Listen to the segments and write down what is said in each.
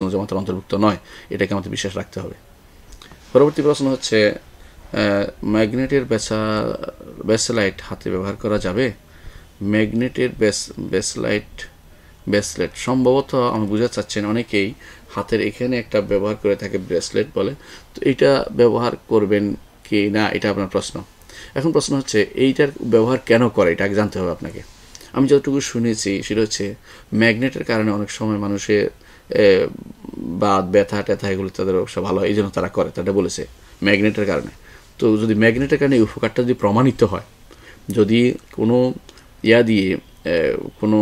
সুন্নাত জামাতের অন্তর্ভুক্ত নয়, এটাকে আমাদের বিশ্বাস রাখতে হবে। পরবর্তী প্রশ্ন হচ্ছে ম্যাগনেটের ব্যাসলাইট হাতে ব্যবহার করা যাবে? ম্যাগনেটের ব্রেসলেট সম্ভবত আমি বুঝতে চাচ্ছেন অনেকেই হাতের এখানে একটা ব্যবহার করে থাকে, ব্রেসলেট বলে, তো এইটা ব্যবহার করবেন কি না এটা আপনার প্রশ্ন। এখন প্রশ্ন হচ্ছে এইটার ব্যবহার কেন করে, এটা জানতে হবে আপনাকে। আমি যতটুকু শুনেছি সেটা হচ্ছে ম্যাগনেটের কারণে অনেক সময় মানুষের বাত ব্যথা ট্যাথা এগুলো তাদের অবশ্য ভালো হয়, এই জন্য তারা করে, তারা বলেছে ম্যাগনেটের কারণে। তো যদি ম্যাগনেটের কারণে এই উপকারটা যদি প্রমাণিত হয়, যদি কোনো ইয়া দিয়ে কোনো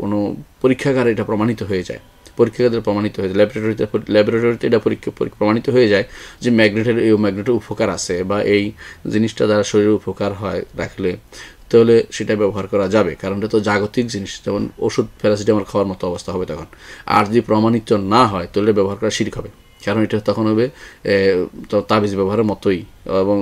কোনো পরীক্ষাগারে এটা প্রমাণিত হয়ে যায়, পরীক্ষাগারে প্রমাণিত হয়ে যায়, ল্যাবরেটরিতে এটা প্রমাণিত হয়ে যায় যে ম্যাগনেটের উপকার আছে বা এই জিনিসটা দ্বারা শরীরের উপকার হয় রাখলে, তাহলে সেটা ব্যবহার করা যাবে। কারণ এটা তো জাগতিক জিনিস, যেমন ওষুধ প্যারাসিটামল খাওয়ার মতো অবস্থা হবে তখন। আর যদি প্রমাণিত না হয় তাহলে ব্যবহার করা শিরক হবে, কারণ এটা তখন হবে তাবিজ ব্যবহারের মতোই এবং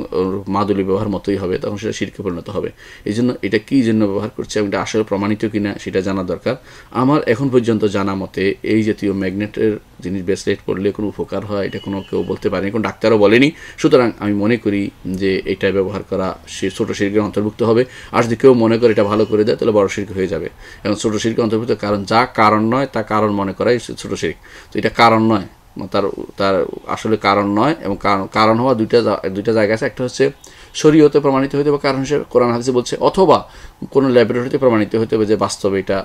মাদুলি ব্যবহার মতোই হবে, তখন সেটা শিরকে পরিণত হবে। এই জন্য এটা কী জন্য ব্যবহার করছে এবং এটা আসলে প্রমাণিত কিনা সেটা জানা দরকার। আমার এখন পর্যন্ত জানা মতে এই জাতীয় ম্যাগনেটের জিনিস ব্রেসলেট পরলে কোনো উপকার হয় এটা কোনো কেউ বলতে পারেনি, কোনো ডাক্তারও বলেনি। সুতরাং আমি মনে করি যে এটা ব্যবহার করা ছোট শিরকের অন্তর্ভুক্ত হবে। আর যদি কেউ মনে করে এটা ভালো করে দেয় তাহলে বড় শিরক হয়ে যাবে। এবং ছোট শিরকের অন্তর্ভুক্ত, কারণ যা কারণ নয় তা কারণ মনে করাই ছোট শিরক। তো এটা কারণ নয়, তার আসলে কারণ নয়, এবং কারণ হওয়া দুইটা জায়গা আছে। একটা হচ্ছে শরীয়তে প্রমাণিত হইতে হবে কারণ হিসেবে কোরআন হাদিসে বলছে, অথবা কোনো ল্যাবরেটরিতে প্রমাণিত হতে হবে যে বাস্তবে এটা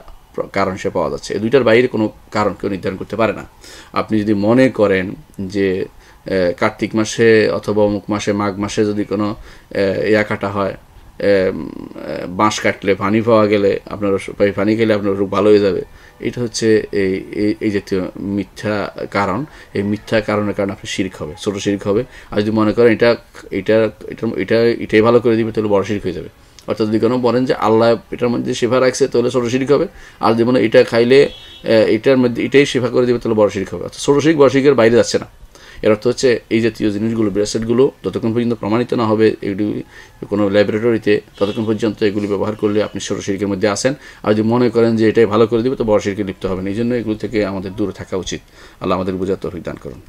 কারণ হিসেবে পাওয়া যাচ্ছে। এই দুইটার বাইরে কোনো কারণ কেউ নির্ধারণ করতে পারে না। আপনি যদি মনে করেন যে কার্তিক মাসে অথবা অমুক মাসে মাঘ মাসে যদি কোনো ইয়া কাটা হয়, বাঁশ কাটলে পানি পাওয়া গেলে আপনার পানি খেলে আপনার রোগ ভালো হয়ে যাবে, এটা হচ্ছে এই জাতীয় মিথ্যা কারণ। এই মিথ্যা কারণের কারণে আপনি শিরক হবে, ছোট শিরক হবে। আর যদি মনে করেন এটাই ভালো করে দিবে তাহলে বড় শিরক হয়ে যাবে। অর্থাৎ যদি কোনো বলেন যে আল্লাহ এটার মধ্যে সেবা রাখছে তাহলে ছোট শিরক হবে, আর যদি মনে এটা খাইলে এটার মধ্যে এটাই সেবা করে দিবে তাহলে বড় শিরক হবে। অর্থাৎ ছোট শিরক বড় শিরকের বাইরে যাচ্ছে না। এর অর্থ হচ্ছে এই জাতীয় জিনিসগুলো, ব্রেসলেটগুলো যতক্ষণ পর্যন্ত প্রমাণিত না হবে এগুলি কোনো ল্যাবরেটরিতে, ততক্ষণ পর্যন্ত এগুলি ব্যবহার করলে আপনি ছোট শিরকের মধ্যে আসেন। আর যদি মনে করেন যে এটাই ভালো করে দিবে তো বড় শিরকে লিপ্ত হবেন। এই জন্য এগুলো থেকে আমাদের দূরে থাকা উচিত। আল্লাহ আমাদের বোঝার তৌফিক দান করুন।